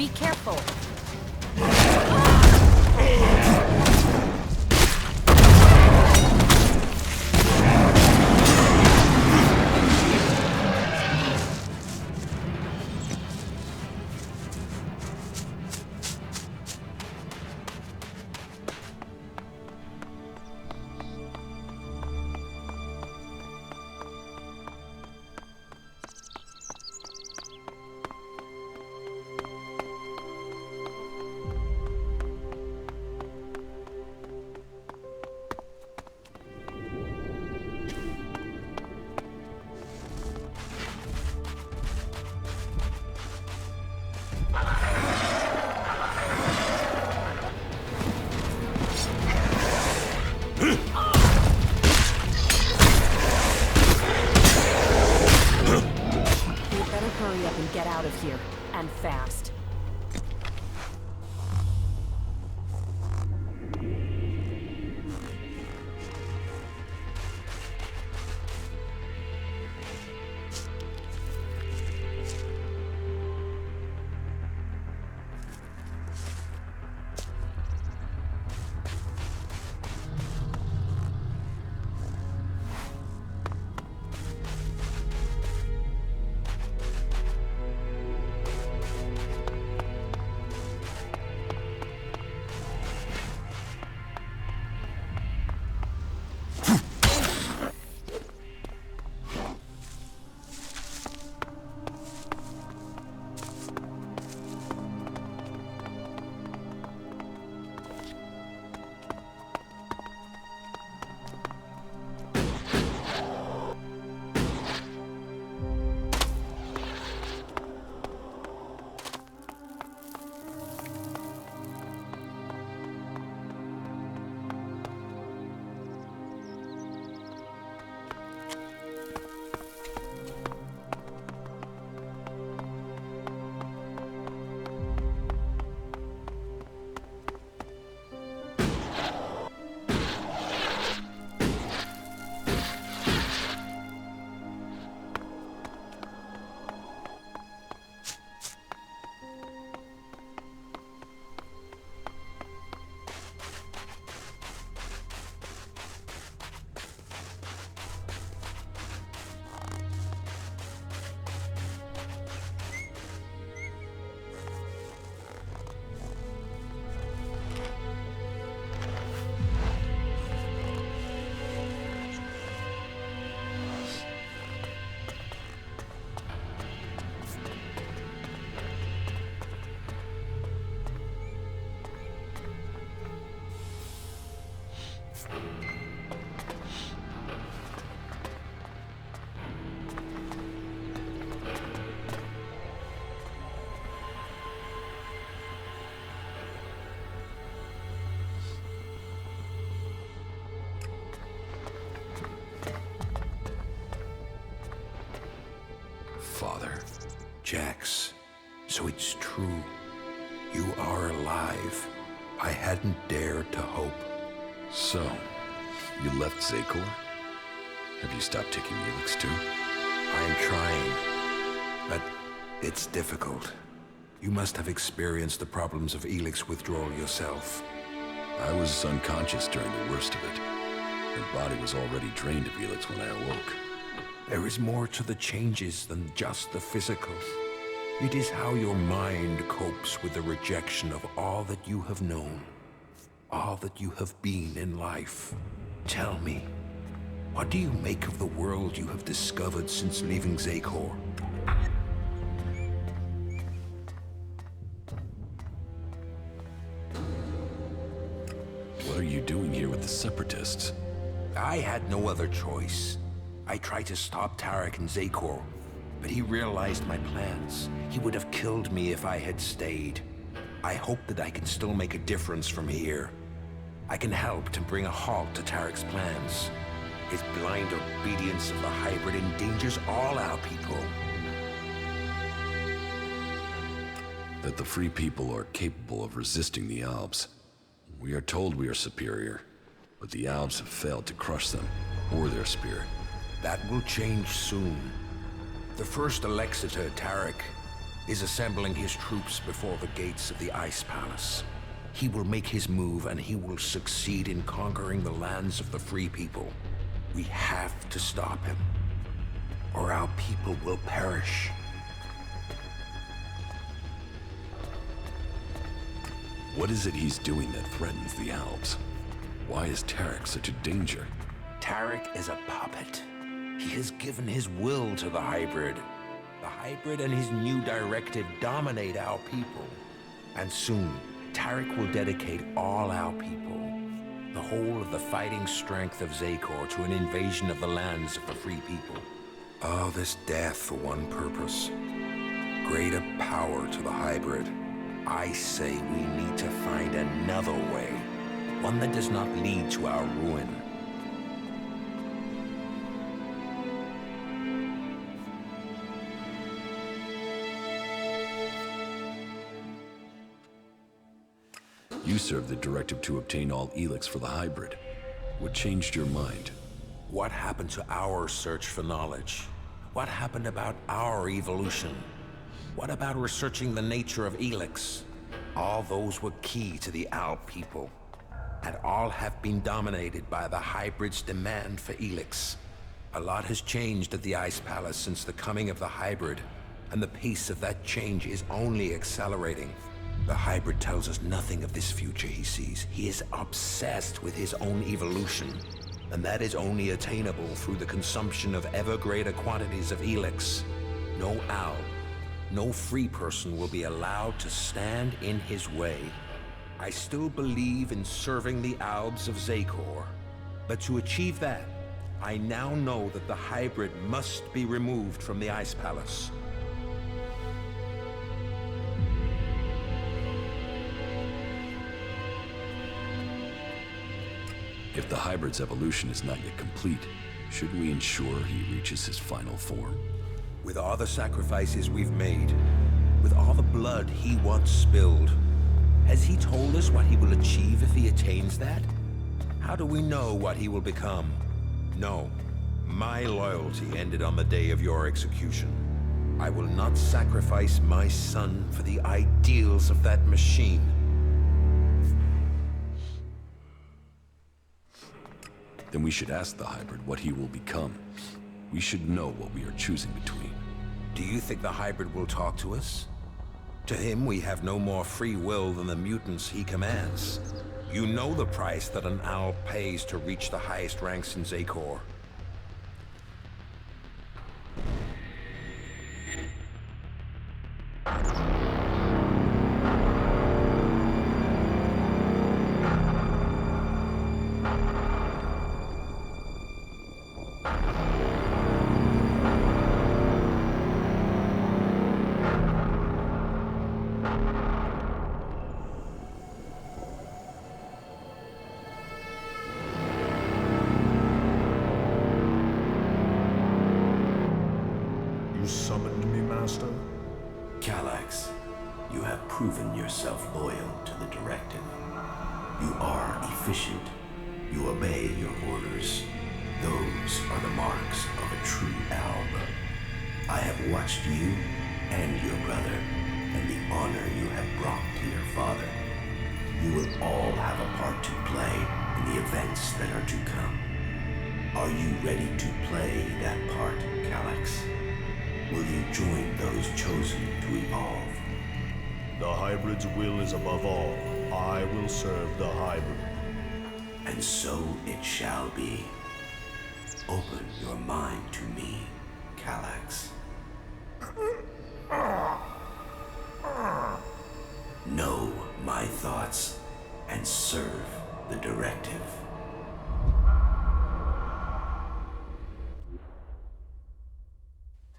Be careful. Get out of here, and fast. Father. Jax, so it's true. You are alive. I hadn't dared to hope. So, you left Zakor? Have you stopped taking Elex too? I'm trying, but it's difficult. You must have experienced the problems of Elex withdrawal yourself. I was unconscious during the worst of it. My body was already drained of Elex when I awoke. There is more to the changes than just the physical. It is how your mind copes with the rejection of all that you have known, all that you have been in life. Tell me, what do you make of the world you have discovered since leaving Zakor? What are you doing here with the Separatists? I had no other choice. I tried to stop Tarek in Zakor, but he realized my plans. He would have killed me if I had stayed. I hope that I can still make a difference from here. I can help to bring a halt to Tarek's plans. His blind obedience of the hybrid endangers all our people. That the free people are capable of resisting the Albs. We are told we are superior, but the Albs have failed to crush them, or their spirit. That will change soon. The first Elex to Tarek, is assembling his troops before the gates of the Ice Palace. He will make his move and he will succeed in conquering the lands of the free people. We have to stop him, or our people will perish. What is it he's doing that threatens the Alps? Why is Tarek such a danger? Tarek is a puppet. He has given his will to the hybrid. The hybrid and his new directive dominate our people. And soon, Tarek will dedicate all our people, the whole of the fighting strength of Zakor, to an invasion of the lands of the free people. All this death for one purpose. Greater power to the hybrid. I say we need to find another way. One that does not lead to our ruin. You served the directive to obtain all Elex for the hybrid. What changed your mind? What happened to our search for knowledge? What happened about our evolution? What about researching the nature of Elex? All those were key to the Alp people. And all have been dominated by the hybrid's demand for Elex. A lot has changed at the Ice Palace since the coming of the hybrid, and the pace of that change is only accelerating. The hybrid tells us nothing of this future he sees. He is obsessed with his own evolution, and that is only attainable through the consumption of ever greater quantities of Elex. No Alp, no free person will be allowed to stand in his way. I still believe in serving the Albs of Zakor, but to achieve that, I now know that the hybrid must be removed from the Ice Palace. If the hybrid's evolution is not yet complete, shouldn't we ensure he reaches his final form? With all the sacrifices we've made, with all the blood he once spilled, has he told us what he will achieve if he attains that? How do we know what he will become? No, my loyalty ended on the day of your execution. I will not sacrifice my son for the ideals of that machine. Then we should ask the hybrid what he will become. We should know what we are choosing between. Do you think the hybrid will talk to us? To him, we have no more free will than the mutants he commands. You know the price that an owl pays to reach the highest ranks in Zakor. You summoned me, Master? Elex, you have proven yourself loyal to the directive. You are efficient. You obey your orders. Those are the marks of a true Alb. I have watched you and your brother, and the honor you have brought to your father. You will all have a part to play in the events that are to come. Are you ready to play that part, Elex? Will you join those chosen to evolve? The hybrid's will is above all. I will serve the hybrid. And so it shall be. Open your mind to me, Elex. Know my thoughts and serve the directive.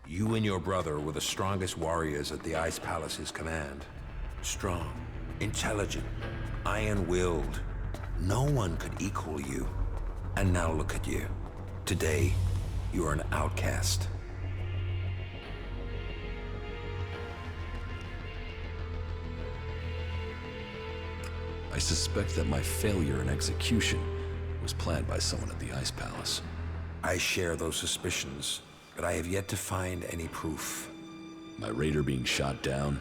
You and your brother were the strongest warriors at the Ice Palace's command. Strong, intelligent, iron-willed. No one could equal you. And now look at you. Today, you are an outcast. I suspect that my failure in execution was planned by someone at the Ice Palace. I share those suspicions, but I have yet to find any proof. My raider being shot down,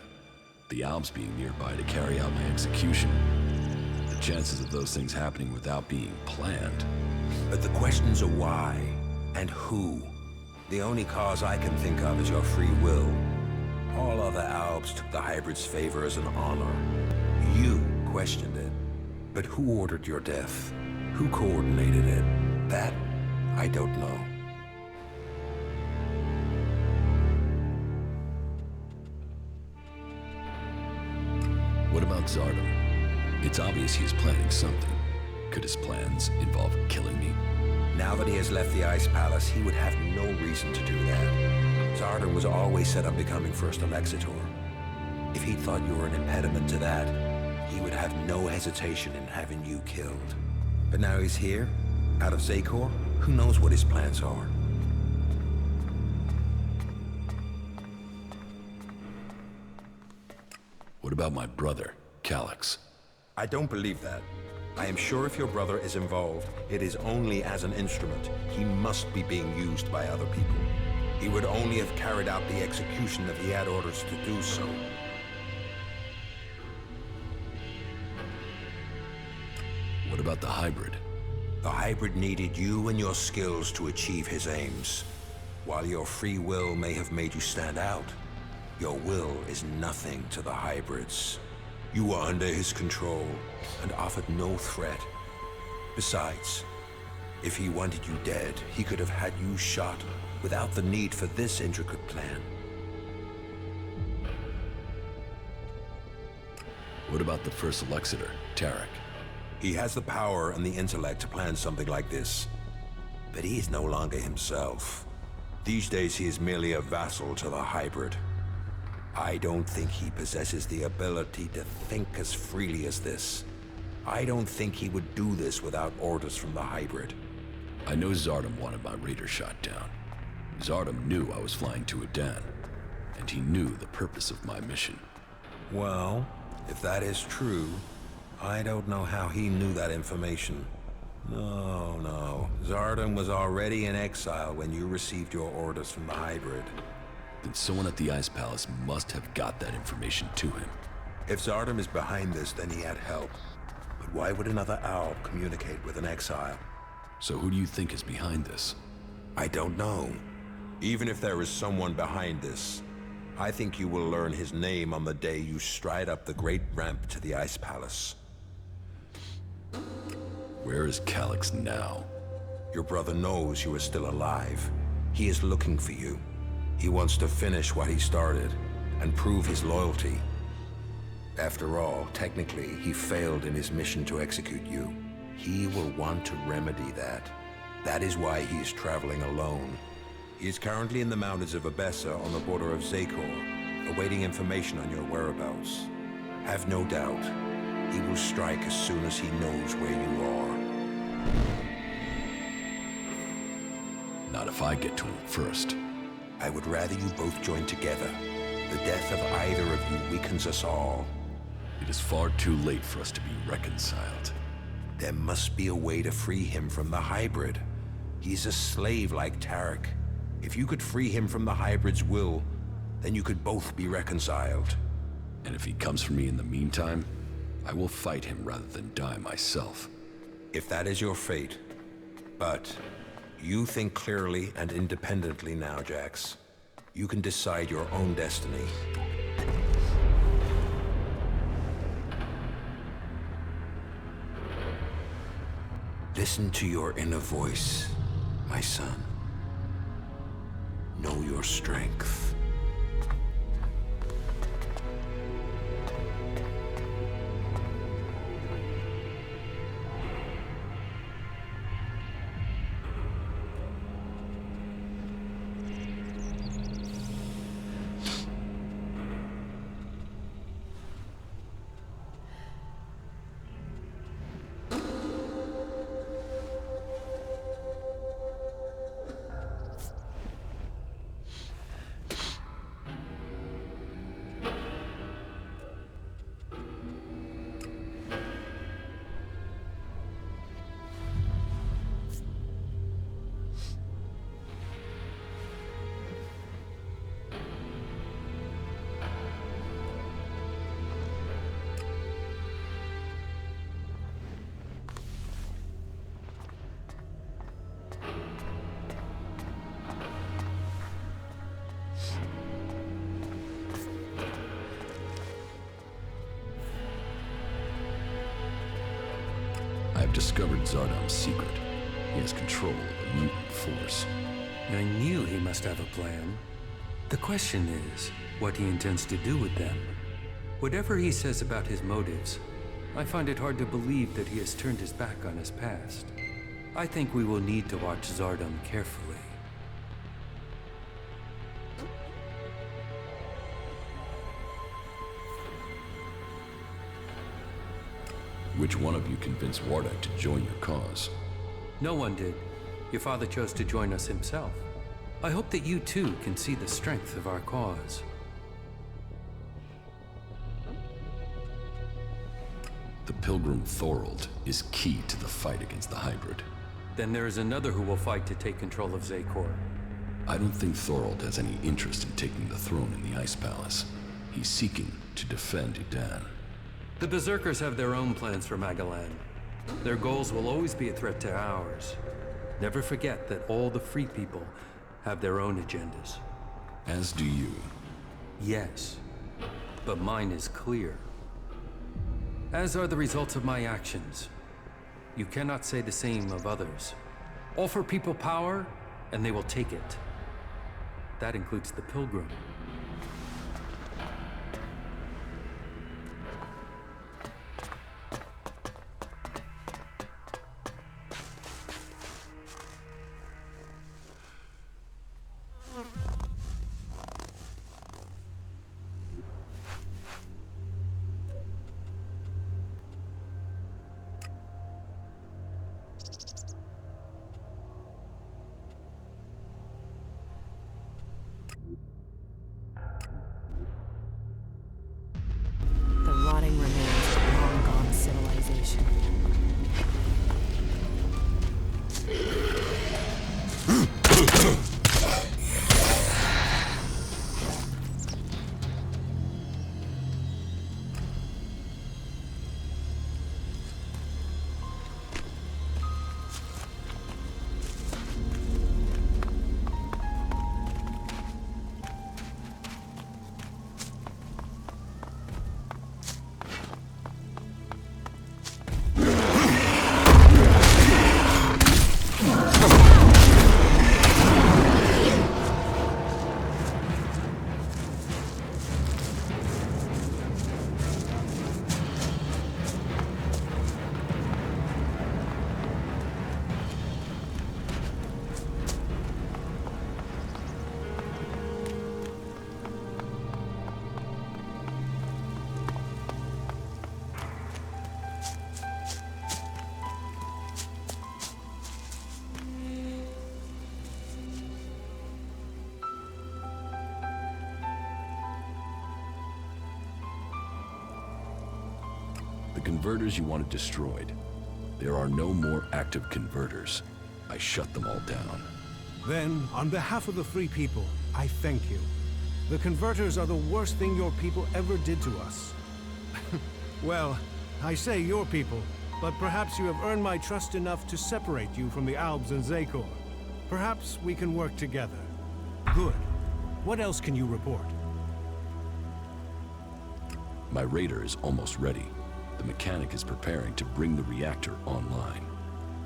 the Alps being nearby to carry out my execution. The chances of those things happening without being planned. But the questions are why and who. The only cause I can think of is your free will. All other Alps took the hybrid's favor as an honor. You questioned it. But who ordered your death? Who coordinated it? That, I don't know. What about Zardom? It's obvious he's planning something. Could his plans involve killing me? Now that he has left the Ice Palace, he would have no reason to do that. Zardom was always set on becoming First Elexitor. If he thought you were an impediment to that, he would have no hesitation in having you killed. But now he's here, out of Zakor, who knows what his plans are? What about my brother, Calyx? I don't believe that. I am sure if your brother is involved, it is only as an instrument. He must be being used by other people. He would only have carried out the execution if he had orders to do so. What about the hybrid? The hybrid needed you and your skills to achieve his aims. While your free will may have made you stand out, your will is nothing to the hybrids. You were under his control and offered no threat. Besides, if he wanted you dead, he could have had you shot without the need for this intricate plan. What about the first Elexitor, Tarek? He has the power and the intellect to plan something like this. But he is no longer himself. These days he is merely a vassal to the hybrid. I don't think he possesses the ability to think as freely as this. I don't think he would do this without orders from the hybrid. I know Zardom wanted my raider shot down. Zardom knew I was flying to Adan, and he knew the purpose of my mission. Well, if that is true, I don't know how he knew that information. No. Zardom was already in exile when you received your orders from the hybrid. Then someone at the Ice Palace must have got that information to him. If Zardom is behind this, then he had help. But why would another Alp communicate with an exile? So who do you think is behind this? I don't know. Even if there is someone behind this, I think you will learn his name on the day you stride up the great ramp to the Ice Palace. Where is Calyx now? Your brother knows you are still alive. He is looking for you. He wants to finish what he started and prove his loyalty. After all, technically, he failed in his mission to execute you. He will want to remedy that. That is why he is traveling alone. He is currently in the mountains of Abessa on the border of Zakor, awaiting information on your whereabouts. Have no doubt, he will strike as soon as he knows where you are. Not if I get to him first. I would rather you both join together. The death of either of you weakens us all. It is far too late for us to be reconciled. There must be a way to free him from the hybrid. He's a slave like Tarek. If you could free him from the hybrid's will, then you could both be reconciled. And if he comes for me in the meantime, I will fight him rather than die myself. If that is your fate. But you think clearly and independently now, Jax. You can decide your own destiny. Listen to your inner voice, my son. Know your strength. have discovered Zardom's secret. He has control of a mutant force. I knew he must have a plan. The question is, what he intends to do with them. Whatever he says about his motives, I find it hard to believe that he has turned his back on his past. I think we will need to watch Zardom carefully. Which one of you convinced Wardak to join your cause? No one did. Your father chose to join us himself. I hope that you too can see the strength of our cause. The Pilgrim Thorold is key to the fight against the hybrid. Then there is another who will fight to take control of Zakor. I don't think Thorold has any interest in taking the throne in the Ice Palace. He's seeking to defend Idan. The Berserkers have their own plans for Magalan. Their goals will always be a threat to ours. Never forget that all the free people have their own agendas. As do you. Yes, but mine is clear. As are the results of my actions. You cannot say the same of others. Offer people power, and they will take it. That includes the Pilgrim. Rotting remains of long-gone civilization. The converters you wanted destroyed. There are no more active converters. I shut them all down. Then, on behalf of the free people, I thank you. The converters are the worst thing your people ever did to us. Well, I say your people, but perhaps you have earned my trust enough to separate you from the Albs and Zakor. Perhaps we can work together. Good. What else can you report? My raider is almost ready. The mechanic is preparing to bring the reactor online.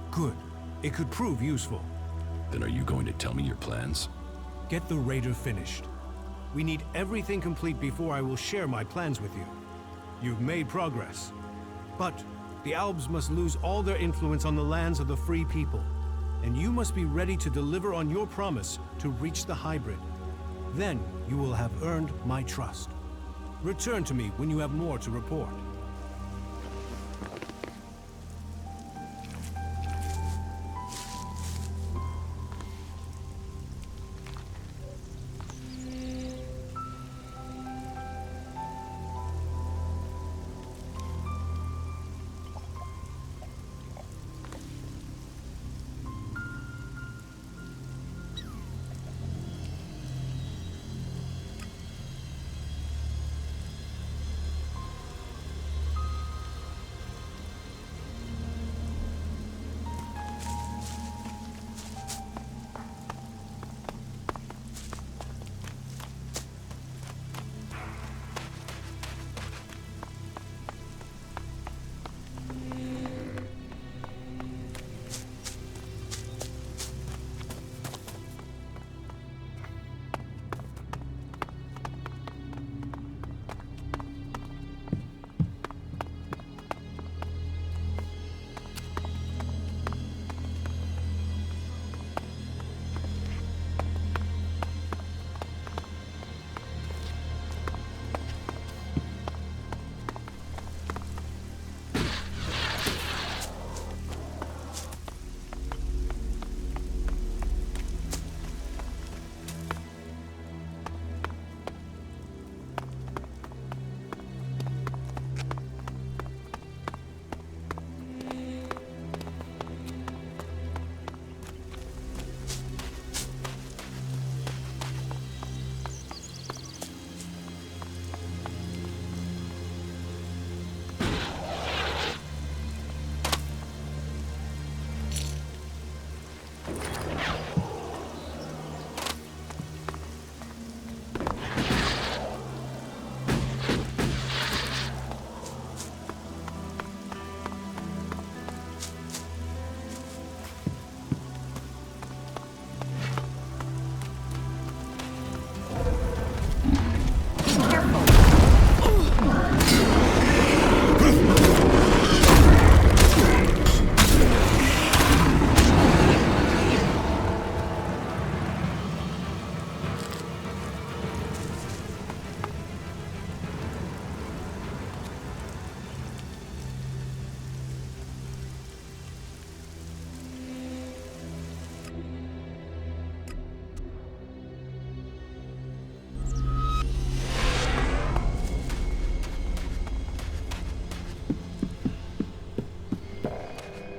Good. It could prove useful. Then are you going to tell me your plans? Get the raider finished. We need everything complete before I will share my plans with you. You've made progress. But the Albs must lose all their influence on the lands of the free people. And you must be ready to deliver on your promise to reach the hybrid. Then you will have earned my trust. Return to me when you have more to report.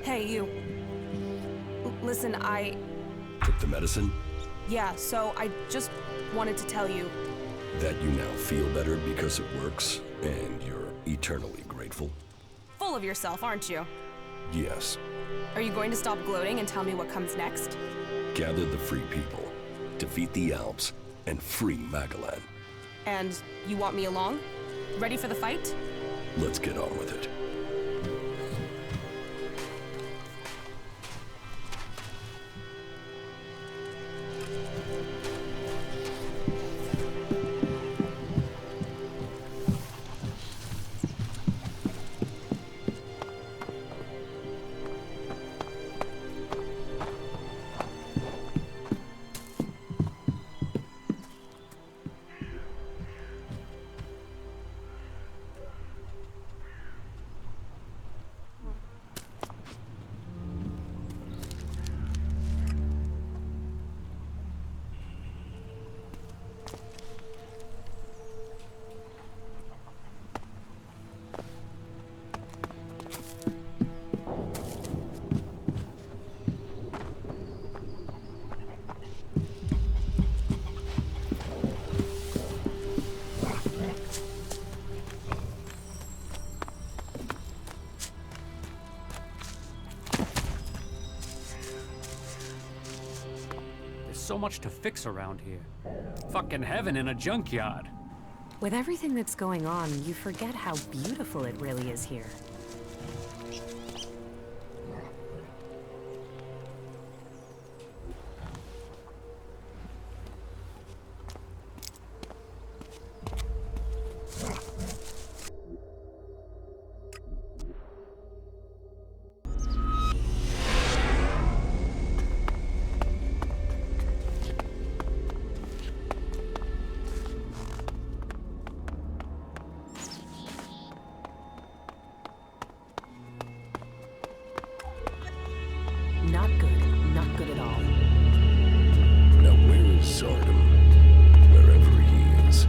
Hey, you. Listen, Took the medicine? Yeah, so I just wanted to tell you. That you now feel better because it works, and you're eternally grateful? Full of yourself, aren't you? Yes. Are you going to stop gloating and tell me what comes next? Gather the free people, defeat the Alps, and free Magalan. And you want me along? Ready for the fight? Let's get on with it. So much to fix around here. Fucking heaven in a junkyard. With everything that's going on, you forget how beautiful it really is here. Not good. Not good at all. Now where is Zardom? Wherever he is.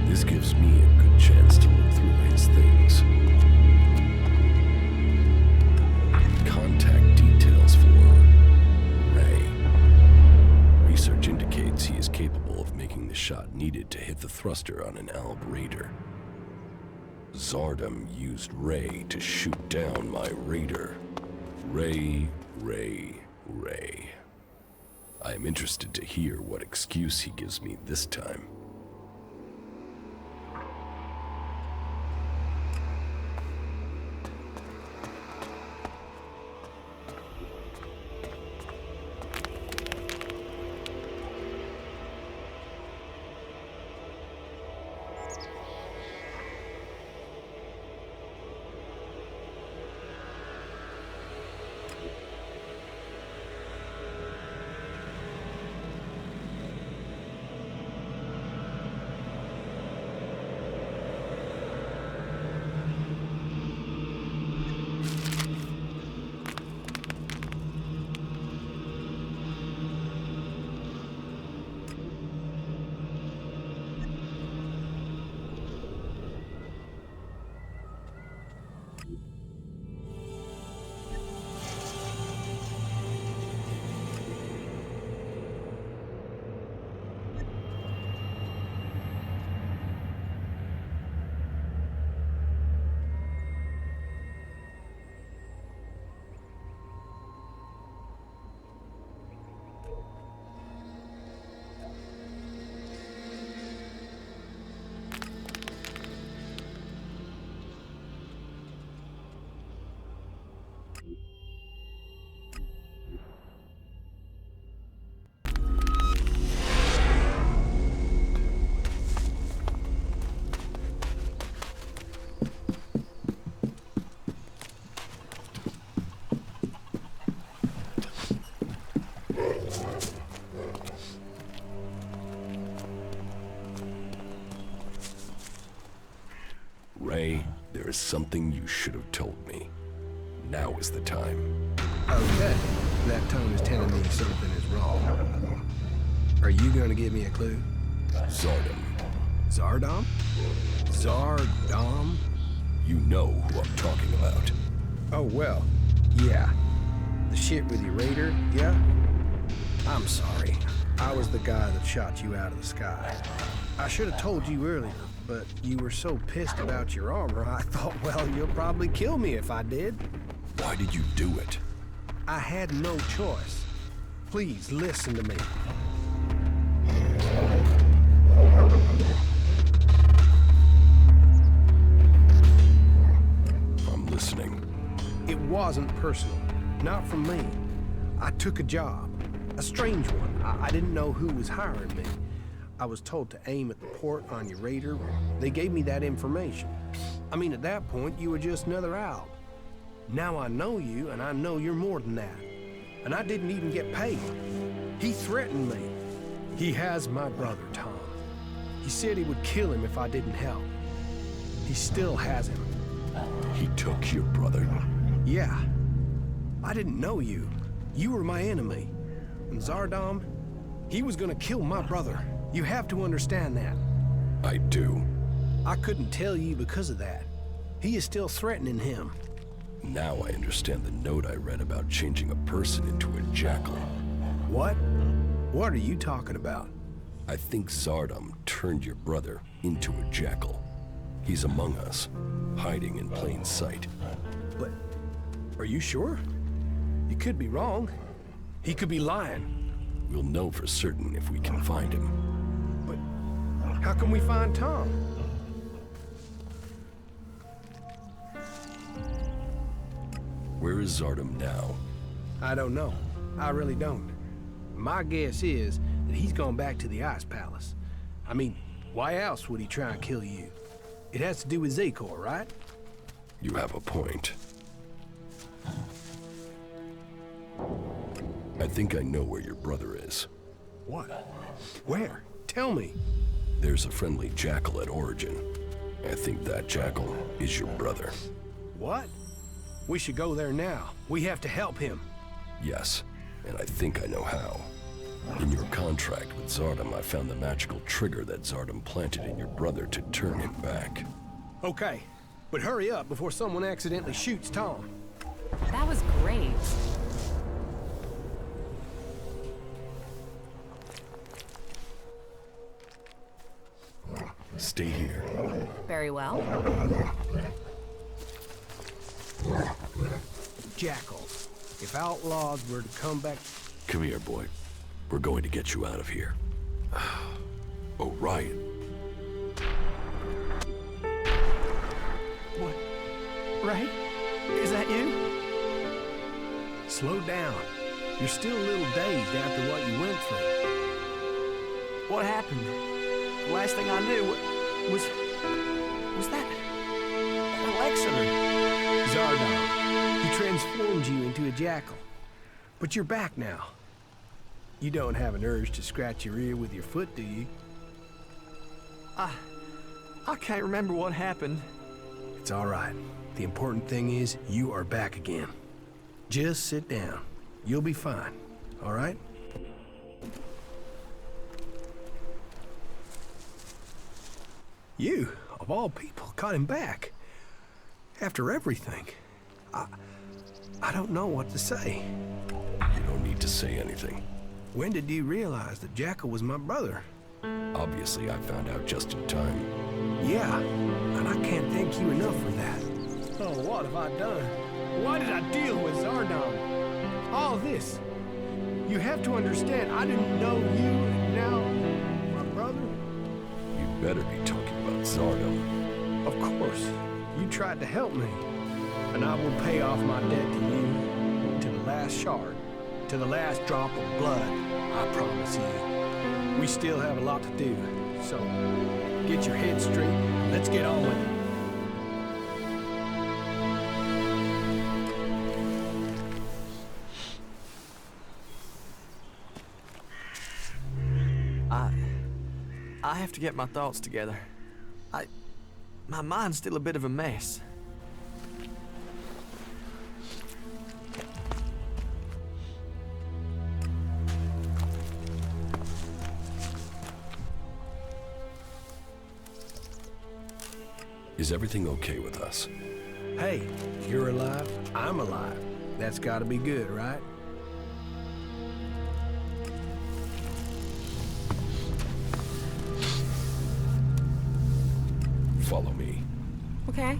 This gives me a good chance to look through his things. Contact details for Ray. Research indicates he is capable of making the shot needed to hit the thruster on an Alb Raider. Zardom used Ray to shoot down my Raider. Ray. I am interested to hear what excuse he gives me this time. Ray, there is something you should have told me. Now is the time. Okay, that tone is telling me something is wrong. Are you going to give me a clue? Zardom. Zardom? Zardom? You know who I'm talking about. Oh, well, yeah. The shit with your raider, yeah? I'm sorry. I was the guy that shot you out of the sky. I should have told you earlier, but you were so pissed about your armor, I thought, well, you'll probably kill me if I did. Why did you do it? I had no choice. Please, listen to me. I'm listening. It wasn't personal. Not from me. I took a job. A strange one. I didn't know who was hiring me. I was told to aim at the port on your raider. They gave me that information. I mean, at that point, you were just another owl. Now I know you, and I know you're more than that. And I didn't even get paid. He threatened me. He has my brother, Tom. He said he would kill him if I didn't help. He still has him. He took your brother? Yeah. I didn't know you. You were my enemy. And Zardom, he was gonna kill my brother. You have to understand that. I do. I couldn't tell you because of that. He is still threatening him. Now I understand the note I read about changing a person into a jackal. What? What are you talking about? I think Zardom turned your brother into a jackal. He's among us, hiding in plain sight. But are you sure? You could be wrong. He could be lying. We'll know for certain if we can find him. But how can we find Tom? Where is Zardom now? I don't know. I really don't. My guess is that he's gone back to the Ice Palace. I mean, why else would he try and kill you? It has to do with Zakor, right? You have a point. I think I know where your brother is. What? Where? Tell me. There's a friendly jackal at Origin. I think that jackal is your brother. What? We should go there now. We have to help him. Yes, and I think I know how. In your contract with Zardom, I found the magical trigger that Zardom planted in your brother to turn him back. Okay, but hurry up before someone accidentally shoots Tom. That was great. Stay here. Very well. Jackals. If outlaws were to come back... Come here, boy. We're going to get you out of here. Oh, Ryan. What? Right? Is that you? Slow down. You're still a little dazed after what you went through. What happened? The last thing I knew was that Elex or Zardom. He transformed you into a jackal. But you're back now. You don't have an urge to scratch your ear with your foot, do you? I can't remember what happened. It's all right. The important thing is you are back again. Just sit down. You'll be fine, all right? You, of all people, got him back. After everything. I don't know what to say. You don't need to say anything. When did you realize that Jackal was my brother? Obviously, I found out just in time. Yeah, and I can't thank you enough for that. Oh, what have I done? Why did I deal with Zardom? All this. You have to understand, I didn't know you, and now, my brother? You'd better be talking about Zardom. Of course. You tried to help me. And I will pay off my debt to you, to the last shard, to the last drop of blood, I promise you. We still have a lot to do, so get your head straight, let's get on with it. I have to get my thoughts together. My mind's still a bit of a mess. Is everything okay with us? Hey, you're alive, I'm alive. That's gotta be good, right? Follow me. Okay.